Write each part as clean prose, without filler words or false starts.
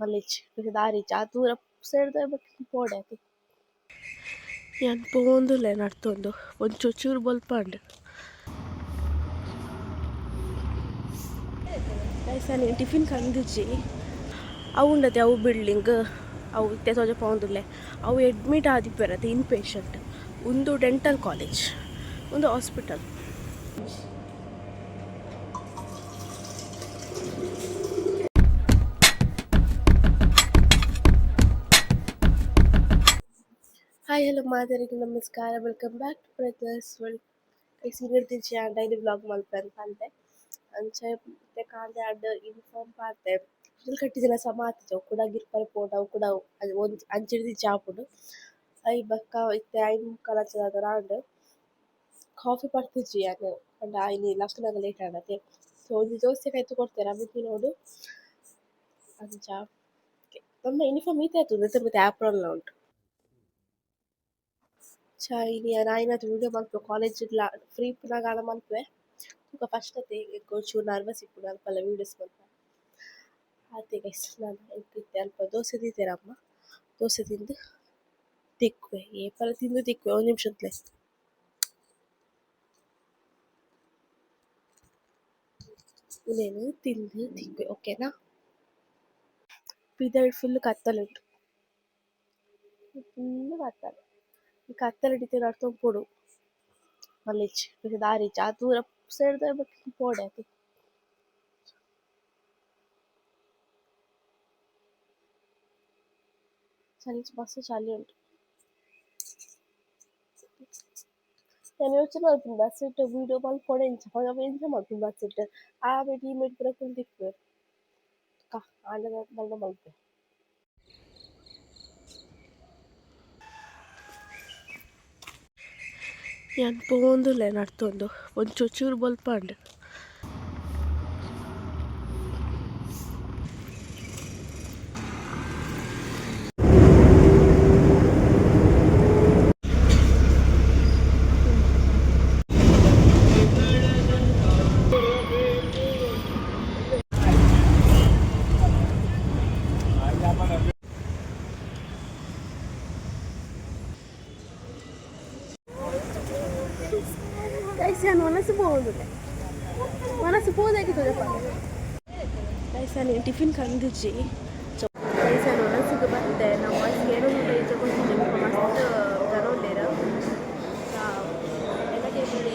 ಮಲ್ಲಿಚ್ ದಾರಿಚ ಆ ದೂರ ಸೇರ್ದ ಪೋಡೆ ಅದು ಯಾನ್ ಪೋಂದುಲೆ ನಡ್ತೊಂದು ಒಂಚೂರು ಚೂರು ಬೊಲ್ಪಂಡು ನೀನು ಟಿಫಿನ್ ಕಂದಿಜ್ಜಿ ಅವು ಉಂಡತೆ ಅವು ಬಿಲ್ಡಿಂಗ್ ಅವು ಇತ್ತೆ ತೋಜ ಪೋಂದುಲ್ಲೆ ಅವು ಅಡ್ಮಿಟ್ ಆದಿಪ್ಪೆರತ್ತೆ ಇನ್ ಪೇಷಂಟ್ ಒಂದು ಡೆಂಟಲ್ ಕಾಲೇಜ್ ಒಂದು ಹಾಸ್ಪಿಟಲ್. ಹಾಯ್ ಹಲೋ ಮಾದರಿಗೆ ನಮಸ್ಕಾರ, welcome back to brothers world. Senior ತಿಂಚಿ ಡೈಲಿ ವ್ಲಾಗ್ ಮಲ್ಪೆ ಅಂತ ಅಂದೆ ಅಂಚೆ ಮತ್ತೆ ಕಾಂದೆ ಅಡ್ಡ ಯೂನಿಫಾರ್ಮ್ ಪಾಡ್ದೆ ಫುಲ್ ಕಟ್ಟಿದಿನ ಸಹ ಮಾತಿದ್ದವು ಕೂಡ ಗಿರ್ಪಲ್ ಪೋಟ ಅವು ಕೂಡ ಒಂದು ಅಂಚಿಡ್ದು ಚಾಪುಡು ಐ ಬಕ್ಕ ಇತ್ತೆ ಐದು ಮುಕ್ಕಾಲು ಹಚ್ಚದ ರಾಂಡ್ ಕಾಫಿ ಪಡ್ತಿಜ್ಜಿ ಯಾನು ಪಂಡ ಐನಿ ಲಕ್ಕನಾಗ ಲೇಟ್ ಆಗತ್ತೆ ಸೊ ಒಂದು ದೋಸೆ ಕಾಯ್ತು ಕೊಡ್ತೇನೆ ಅಮಿತಿ ನೋಡು ಅಂಚ ನಮ್ಮ ಯೂನಿಫಾರ್ಮ್ ಈತೆ ಆಯ್ತು ಮತ್ತೆ ಆ್ಯಪ್ರಲ್ಲ ಉಂಟು ಇನಿ ನಾಯಿನದು ವಿಡಿಯೋ ಮಲ್ಪೆ ಕಾಲೇಜ್ ಫ್ರೀ ಪುನಗಾಲ ಮಲ್ಪೆ ಈಗ ಫಸ್ಟ್ ಅತ್ತೆ ಚೂರು ನರ್ವಸ್ ಇಪ್ಪುಡು ಅಲ್ಪಲ್ಲ ವೀಡಿಯೋಸ್ ಮಲ್ಪೆ ಆತೆ ಗೈಸ್ ನಾನು ಇಟ್ಟಿದ್ದೆ ಅಲ್ಪ ದೋಸೆ ತಿಂತೇರಮ್ಮ ದೋಸೆ ತಿಂದು ತಿಕ್ಕುವೆ ಏಪಲ ತಿಂದು ತಿಕ್ಕುವೆ ಒಂದು ನಿಮಿಷತ್ಲೆ ಇನ್ನೇನು ತಿಂದು ತಿಕ್ಕುವೆ ಓಕೆನಾ. ಇದಳು ಫುಲ್ ಕತ್ತಲುಂಟು ಫುಲ್ಲು ಕತ್ತಲು ಈ ಕತ್ತಲು ಹಿಡಿತೆ ನಡ್ತೊಂದು ಮಲ್ಲಿಚ್ ದಾರಿಚ ಆ ದೂರ ಸೇರ್ದ ಪೋಡೆ ಅದು ಚಳಿ ಮಸ್ತ್ ಚಳಿ ಉಂಟು. ನಾನು ಯೋಚನೆ ಮಾಡ್ತೀನಿ ಬಸ್ ಇಟ್ಟು ವೀಡಿಯೋ ಮಲ್ಪೊಡೆ ಎಂಚ ಮಾಡ್ತೀನಿ ಬಸ್ ಇಟ್ಟು ಆಮೇಲೆ ಟೀಮೇಟ್ ಪೂರ ಫುಲ್ ತಿಕ್ಕು ಆಂಡ ಮಲ್ಪೆ ಯಾನ್ ಪೋಂದುಲೆ ನಡ್ತೊಂದು ಒಂಚೂರು ಚೂರು ಬೊಲ್ಪಂಡು ನಾನು ಮನಸ್ಸು ಪೋಂದುಲೆ ಮನಸ್ಸು ಪೋದಾಗಿತ್ತು ನೀನು ಟಿಫಿನ್ ಕಂದಿಜ್ಜಿ ನಾನು ಮನಸ್ಸಿಗೆ ಬಂದೆ ನಾವು ವಾಯ್ಸ್ ಏನೋ ತಗೊಂಡಿದ್ದೆ ಮಸ್ತ್ ಜನ ಉಂಡೇರ ಎಲ್ಲ ಟೇಬಲ್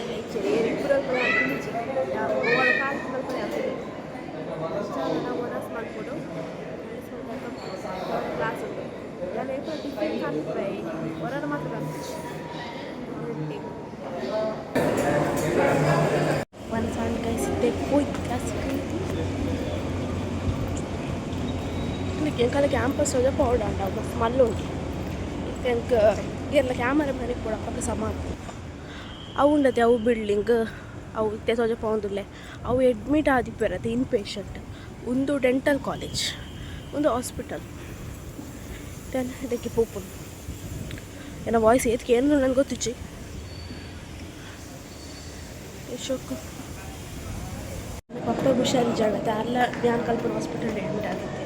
ಏರಿ ಇಬ್ಬರು ತಿಂದಿಜ್ಜಿ ಓವಳ ಕಾಲು ಮಲ್ಪನೆ ಆಗ್ತದೆ ನಾವು ಮನಸ್ಸು ಮಾಡ್ಕೊಂಡು ಕ್ಲಾಸ್ ಉಂಟು ನಾನು ಏಪು ಟಿಫಿನ್ ಕಲ್ಪೆ ಹೊರ ಮಾತ್ರ ಒಂದು ಸಣ್ಣ ಕೈ ಸಿದ್ದೆ ಹೋಯ್ತು ಕ್ಲಾಸಿಗೆ ಎಂಕಲ್ಲ ಕ್ಯಾಂಪಸ್ ಹೋದ ಪೌಡ ಅಂಟ ಮಸ್ತ್ ಮಲ್ಲು ಉಂಟು ಎಂಕ್ ಎಲ್ಲ ಕ್ಯಾಮರಾ ಮನೆ ಕೂಡ ಪಕ್ಕ ಸಮಾನ ಅವು ಉಂಡತೆ ಅವು ಬಿಲ್ಡಿಂಗ್ ಅವು ಇತ್ತೆ ತೋಜ ಪೋಂದುಲ್ಲೆ ಅವು ಅಡ್ಮಿಟ್ ಆದಿಪ್ಪೆರತ್ತೆ ಇನ್ ಪೇಷಂಟ್ ಒಂದು ಡೆಂಟಲ್ ಕಾಲೇಜ್ ಒಂದು ಹಾಸ್ಪಿಟಲ್ ಇದಕ್ಕೆ ಪೋಪುಂಡು ಏನ ವಾಯ್ಸ್ ಏತ್ಕೆ ಏನು ನನಗೆ ಗೊತ್ತಿಚ್ಚಿ ಶೋಕು ಪಪ್ಪ ಹುಷಾರಿ ಜಾಗತ್ತೆ ಅಲ್ಲ ಜ್ಞಾನ ಕಲ್ಪನ ಹಾಸ್ಪಿಟಲ್ ಅಡ್ಮಿಟ್ ಆಗಿದ್ದೆ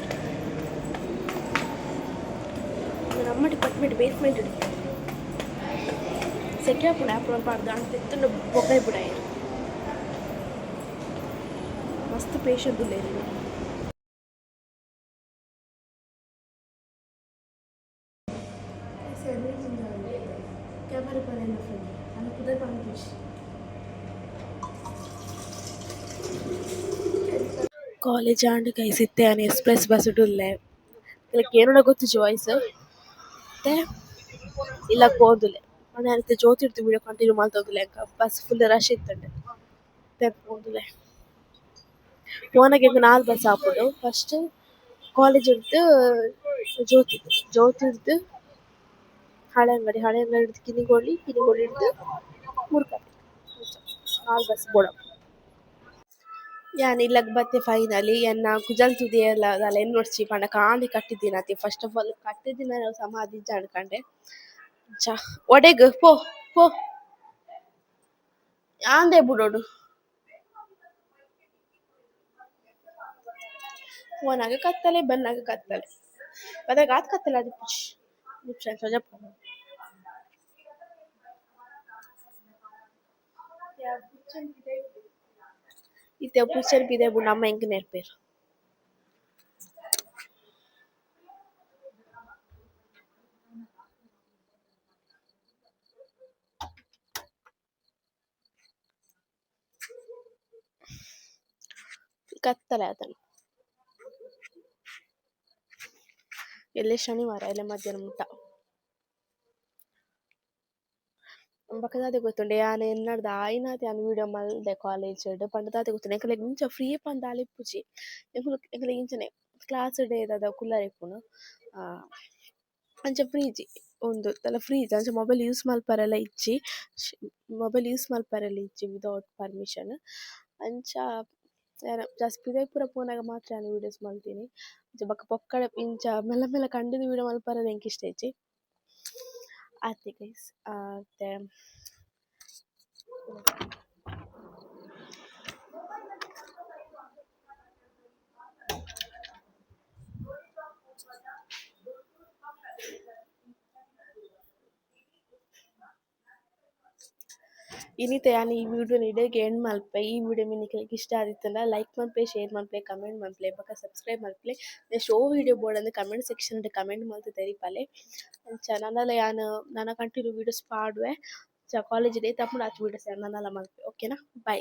ನಮ್ಮ ಡಿಪಾರ್ಟ್ಮೆಂಟ್ ಬೇಸ್ಮೆಂಟ್ ಹಿಡಿತೆ ಸೆಕೆ ಪುಡ ಆ್ಯಪ್ರೋಲ್ ಪಾಡ್ದು ಅಂತೆತ್ತು ಬೊಬ್ಬೆ ಪುಡ ಮಸ್ತ್ ಪೇಷಂಟ್ ಉಳ್ಳೇರಿ ಕ್ಯಾಮರಾ ಪರ ಅಲ್ಲ ಕುದರ್ ಪಂಪಿಶ್ ಕಾಲೇಜ್ ಆಂಡ್ ಕೈಸಿತ್ತೆ ಅನ್ ಎಕ್ಸ್ಪ್ರೆಸ್ ಬಸ್ ಉಳ್ಳೆ ಇದಕ್ಕೆ ಏನೋ ಗೊತ್ತಿಚ್ಚು ವಾಯ್ಸ್ ಮತ್ತೆ ಇಲ್ಲ ಪೋದುಲೆ ಮನೆ ಅಂತ ಜ್ಯೋತಿ ಇಡ್ತು ವಿಡಿಯೋ ಕಂಟಿನ್ಯೂ ಮಾಡ್ತೋದಿಲ್ಲ ಬಸ್ ಫುಲ್ ರಶ್ ಇತ್ತಂಡೆ ಪೋದುಲೆ ಪೋನಾಗೆ 4 ಬಸ್ ಹಾಕೋದು ಫಸ್ಟ್ ಕಾಲೇಜ್ ಇಡ್ದು ಜ್ಯೋತಿ ಇಡ್ದು ಹಳೆ ಅಂಗಡಿ ಹಿಡ್ದು ಕಿನಿಗೋಳಿ ಹಿಡ್ದು ಮುರ್ಕಟ್ಟೆ 4 ಬಸ್ ಬೋಡ ಯಾನ್ ಇಲ್ಲಗ್ ಬತ್ತೆ ಫೈನಲಿ ಎನ್ನ ಕುಜಲ್ ತುದಿ ಎಲ್ಲ ಅದಲ್ಲ ಎನ್ ನೋಡ್ಚಿ ಪಂಡ ಕಾಂಡಿ ಕಟ್ಟಿದ್ದೀನಿ ಅತಿ ಫಸ್ಟ್ ಆಫ್ ಆಲ್ ಕಟ್ಟಿದಿನ ಸಮಾಧಿ ಅನ್ಕಂಡೆ ಒಡೆಗ್ ಪೋ ಪೋ ಯಾಂದೆ ಬುಡೋಡು ಓನಾಗ ಕತ್ತಲೆ ಬನ್ನಾಗ ಕತ್ತಲೆ ಬದಗಾತ್ ಕತ್ತಲೆ ಅದು ನಿಮಿಷ Itu pusher pide bu nama yang nerper. ಕತ್ತಲೆ ಅದನ್ನು ಎಲ್ಲೇ ಶನಿವಾರ ಎಲ್ಲ ಮಧ್ಯಾಹ್ನ ಮುಟ್ಟ ಬಕದಾದೆ ಗೊತ್ತುಂಡೆ ಯಾನ್ ಎನ್ನಡ್ದ ಆಯ್ನಾತೆ ಯಾನ್ ವೀಡಿಯೋ ಮಲ್ದೆ ಕಾಲೇಜ್ ಪಂಡದಾದೆ ಗೊತ್ತುಂಡೆ ಎಂಕಲೆ ಇಂಚ ಫ್ರೀ ಪಂದ್ ಆಲಿಪ್ಪುಜಿ ಎಂಕಲೆ ಇಂಚನೆ ಕ್ಲಾಸ್ ಡೇ ದಾದ ಕುಲ್ಲರೆ ಇಪ್ಪುನು ಅಂಚ ಫ್ರೀಜಿ ಒಂದು ತಲ ಫ್ರೀಜ್ ಅಂಚ ಮೊಬೈಲ್ ಯೂಸ್ ಮಲ್ಪರೆಲ್ಲ ಇಜ್ಜಿ ಮೊಬೈಲ್ ಯೂಸ್ ಮಲ್ಪರೆಲ್ಲ ಇಜ್ಜಿ ವಿದೌಟ್ ಪರ್ಮಿಷನ್ ಅಂಚ ಜಾಸ್ತಿ ಪಿದೈ ಪೂರ ಪೋನಾಗ ಮಾತ್ರ ನಾನು ವೀಡಿಯೋಸ್ ಮಲ್ತೀನಿ ಬೊಕ್ಕ ಪೊಕ್ಕಡ ಇಂಚ ಮೆಲ್ಲ ಮೆಲ್ಲ ಕಂಡಿದ್ದು ವೀಡಿಯೋ ಮಲ್ಪರೆಲ್ಲ ಎಂಕ್ ಇಷ್ಟ ಇಜ್ಜಿ ಆತೆ ಗೈಸ್ ಮತ್ತೆ ಇನ್ನಿತ ಯಾನ್ ಈ ವಿಡಿಯೋನ ಇಡೆಗ್ ಎಂಡ್ ಮಲ್ಪೆ ಈ ವಿಡಿಯೋ ನಿಕ್ಲೆಗ್ ಇಷ್ಟ ಆದಿತ್ತಂಡ ಲೈಕ್ ಮಲ್ಪೆ ಶೇರ್ ಮಲ್ಪೆ ಕಮೆಂಟ್ ಮಲ್ಪೆ ಬೊಕ್ಕ ಸಬ್ಸ್ಕ್ರೈಬ್ ಮಲ್ಪೆ ನೆಕ್ಸ್ಟ್ ಓ ವಿಡಿಯೋ ಬೋಡಂದ್ ಕಮೆಂಟ್ ಸೆಕ್ಷನ್ ಡ್ ಕಮೆಂಟ್ ಮಲ್ತ್ ತೆರಿಪಲೆ ಅಂಚ ನನ್ನಲ ಯಾನ್ ನಾನ ಕಂಟಿನ್ಯೂ ವಿಡಿಯೋಸ್ ಪಾಡುವೆ ಕಾಲೇಜ್ ಡೇ ತಪ್ಪುಂಡು ಆತ್ ವಿಡಿಯೋಸ್ ನನ್ನಲ ಮಲ್ಪೆ ಓಕೆನಾ ಬೈ.